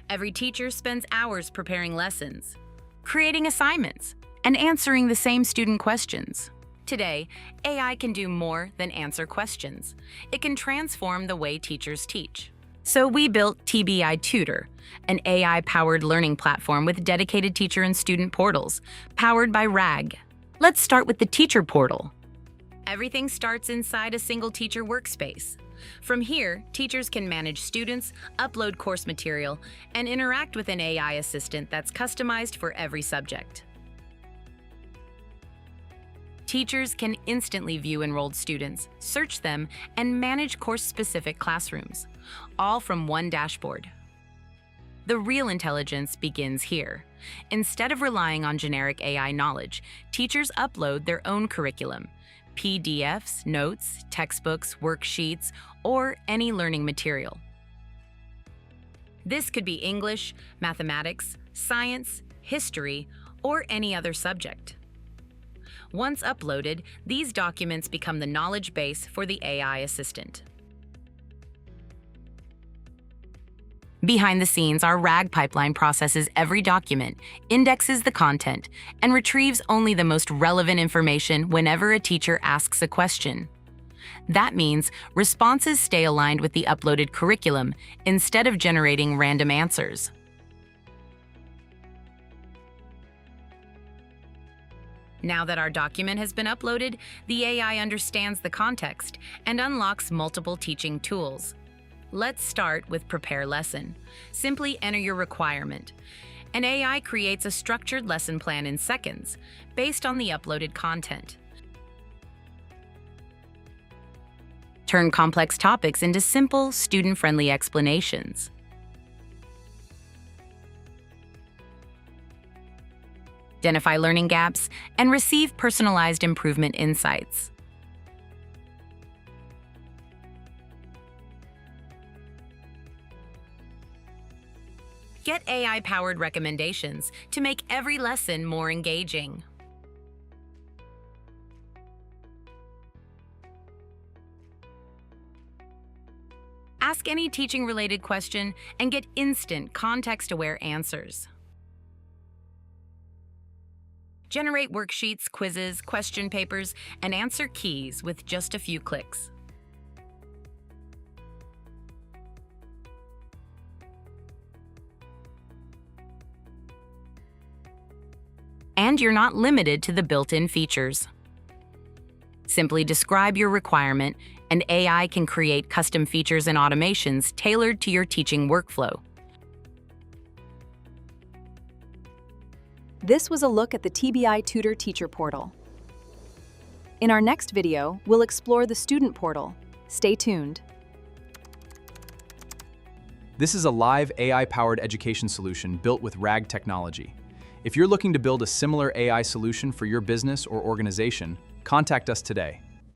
Every teacher spends hours preparing lessons, creating assignments, and answering the same student questions. Today, AI can do more than answer questions. It can transform the way teachers teach. So we built TBI Tutor, an AI-powered learning platform with dedicated teacher and student portals, powered by RAG. Let's start with the teacher portal. Everything starts inside a single teacher workspace. From here, teachers can manage students, upload course material, and interact with an AI assistant that's customized for every subject. Teachers can instantly view enrolled students, search them, and manage course-specific classrooms, all from one dashboard. The real intelligence begins here. Instead of relying on generic AI knowledge, teachers upload their own curriculum, PDFs, notes, textbooks, worksheets, or any learning material. This could be English, mathematics, science, history, or any other subject. Once uploaded, these documents become the knowledge base for the AI assistant. Behind the scenes, our RAG pipeline processes every document, indexes the content, and retrieves only the most relevant information whenever a teacher asks a question. That means responses stay aligned with the uploaded curriculum instead of generating random answers. Now that our document has been uploaded, the AI understands the context and unlocks multiple teaching tools. Let's start with Prepare Lesson. Simply enter your requirement. An AI creates a structured lesson plan in seconds, based on the uploaded content. Turn complex topics into simple, student-friendly explanations. Identify learning gaps, and receive personalized improvement insights. Get AI-powered recommendations to make every lesson more engaging. Ask any teaching-related question and get instant, context-aware answers. Generate worksheets, quizzes, question papers, and answer keys with just a few clicks. And you're not limited to the built-in features. Simply describe your requirement, and AI can create custom features and automations tailored to your teaching workflow. This was a look at the TBI Tutor Teacher Portal. In our next video, we'll explore the Student Portal. Stay tuned. This is a live AI-powered education solution built with RAG technology. If you're looking to build a similar AI solution for your business or organization, contact us today.